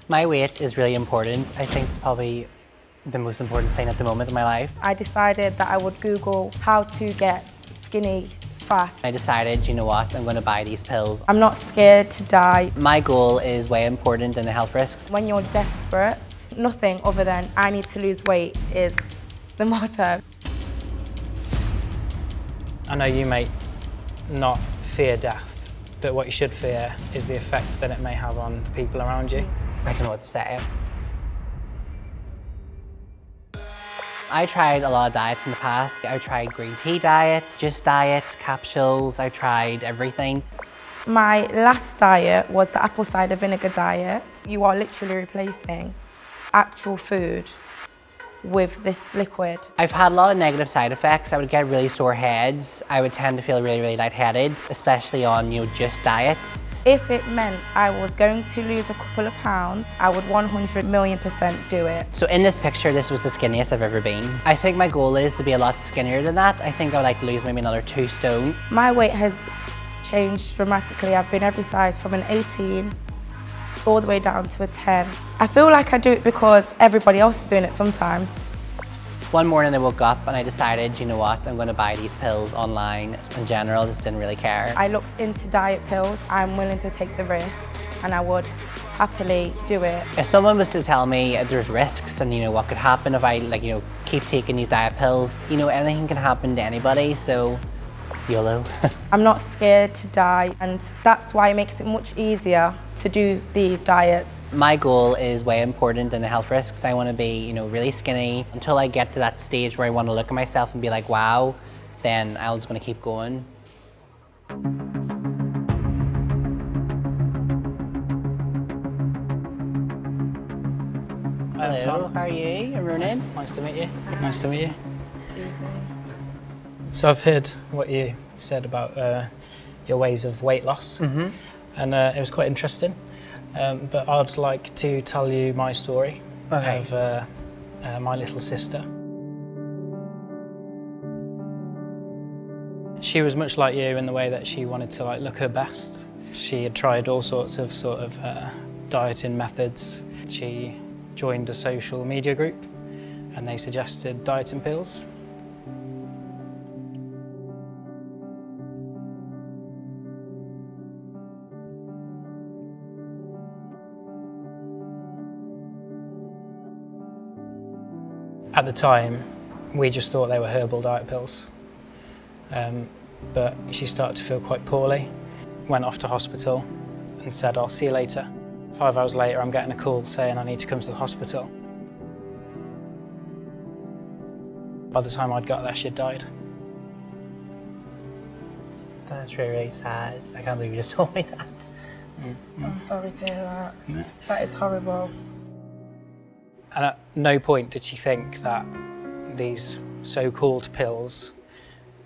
My weight is really important. I think it's probably the most important thing at the moment in my life. I decided that I would Google how to get skinny fast. I decided, you know what, I'm going to buy these pills. I'm not scared to die. My goal is way important than the health risks. When you're desperate, nothing other than I need to lose weight is the motto. I know you may not fear death, but what you should fear is the effect that it may have on the people around you. I don't know what to say. I tried a lot of diets in the past. I tried green tea diets, just diets, capsules. I tried everything. My last diet was the apple cider vinegar diet. You are literally replacing actual food with this liquid. I've had a lot of negative side effects. I would get really sore heads. I would tend to feel really, really lightheaded, especially on, just diets. If it meant I was going to lose a couple of pounds, I would 100,000,000% do it. So in this picture, this was the skinniest I've ever been. I think my goal is to be a lot skinnier than that. I think I would like to lose maybe another 2 stone. My weight has changed dramatically. I've been every size from an 18 all the way down to a 10. I feel like I do it because everybody else is doing it sometimes. One morning I woke up and I decided, you know what, I'm going to buy these pills online. In general, I just didn't really care. I looked into diet pills. I'm willing to take the risk and I would happily do it. If someone was to tell me there's risks and what could happen if I keep taking these diet pills, anything can happen to anybody, so YOLO. I'm not scared to die, and that's why it makes it much easier to do these diets. My goal is way important than the health risks. I want to be, really skinny until I get to that stage where I want to look at myself and be like, wow, then I'm just going to keep going. Hello, how are you? I'm Ronan. Nice to meet you. Nice to meet you. Susie. So I've heard what you said about your ways of weight loss, and it was quite interesting. But I'd like to tell you my story of my little sister. She was much like you in the way that she wanted to look her best. She had tried all sorts of dieting methods. She joined a social media group, and they suggested dieting pills. At the time, we just thought they were herbal diet pills. But she started to feel quite poorly, went off to hospital and said, I'll see you later. 5 hours later, I'm getting a call saying I need to come to the hospital. By the time I'd got there, she'd died. That's really, really sad. I can't believe you just told me that. I'm sorry to hear that. Yeah. That is horrible. And at no point did she think that these so-called pills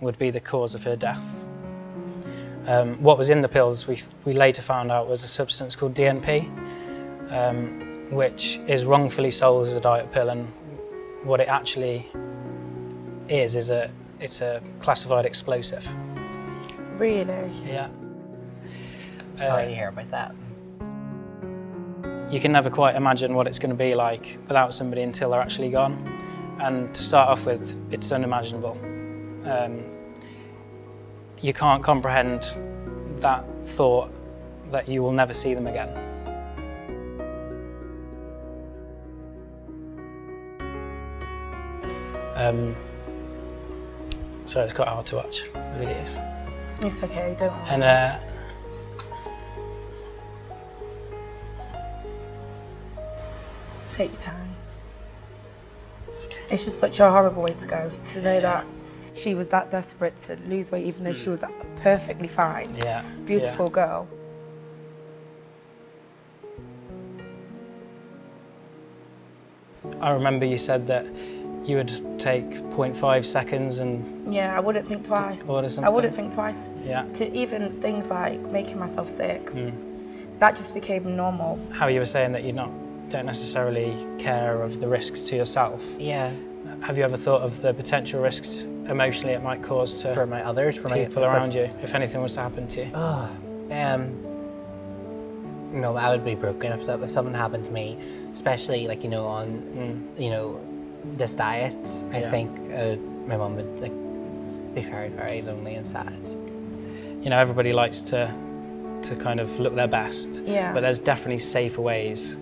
would be the cause of her death. What was in the pills, we later found out, was a substance called DNP, which is wrongfully sold as a diet pill, and what it actually is it's a classified explosive. Really? Yeah. Sorry to hear about that. You can never quite imagine what it's going to be like without somebody until they're actually gone. And to start off with, it's unimaginable. You can't comprehend that thought that you will never see them again. So it's quite hard to watch the videos. It's okay, don't worry. And take your time. It's just such a horrible way to go, to know that she was that desperate to lose weight even though she was perfectly fine. Yeah. Beautiful girl. I remember you said that you would take 0.5 seconds and... Yeah, I wouldn't think twice. Order something. I wouldn't think twice. Yeah. To even things like making myself sick, that just became normal. How you were saying that you don't necessarily care of the risks to yourself. Yeah. Have you ever thought of the potential risks emotionally it might cause to for people around you if anything was to happen to you? Oh, No, I would be broken if something happened to me, especially like, you know, on, you know, this diet. I think my mum would like be very, very lonely and sad. You know, everybody likes to kind of look their best, but there's definitely safer ways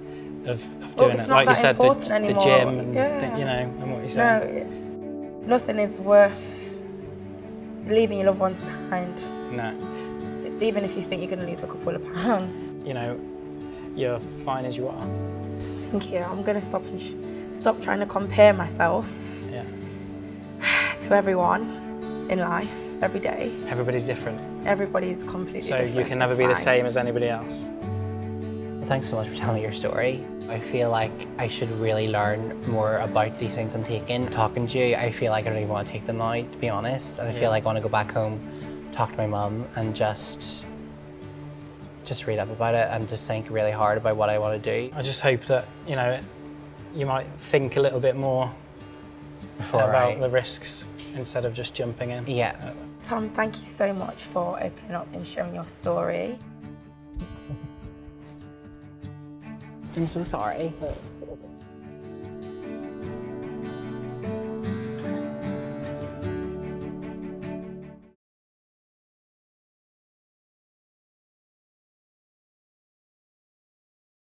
of doing it. Like you said, the gym, and you know, and what you said. No, nothing is worth leaving your loved ones behind. No. Even if you think you're going to lose a couple of pounds. You know, you're fine as you are. Thank you. I'm going to stop trying to compare myself to everyone in life, every day. Everybody's different. Everybody's completely different. So you can never be the same as anybody else. Well, thanks so much for telling me your story. I feel like I should really learn more about these things I'm taking. Talking to you, I feel like I don't even want to take them now, to be honest. And I feel like I want to go back home, talk to my mum, and just read up about it and just think really hard about what I want to do. I just hope that, you know, you might think a little bit more about the risks instead of just jumping in. Yeah. Tom, thank you so much for opening up and sharing your story. I'm so sorry.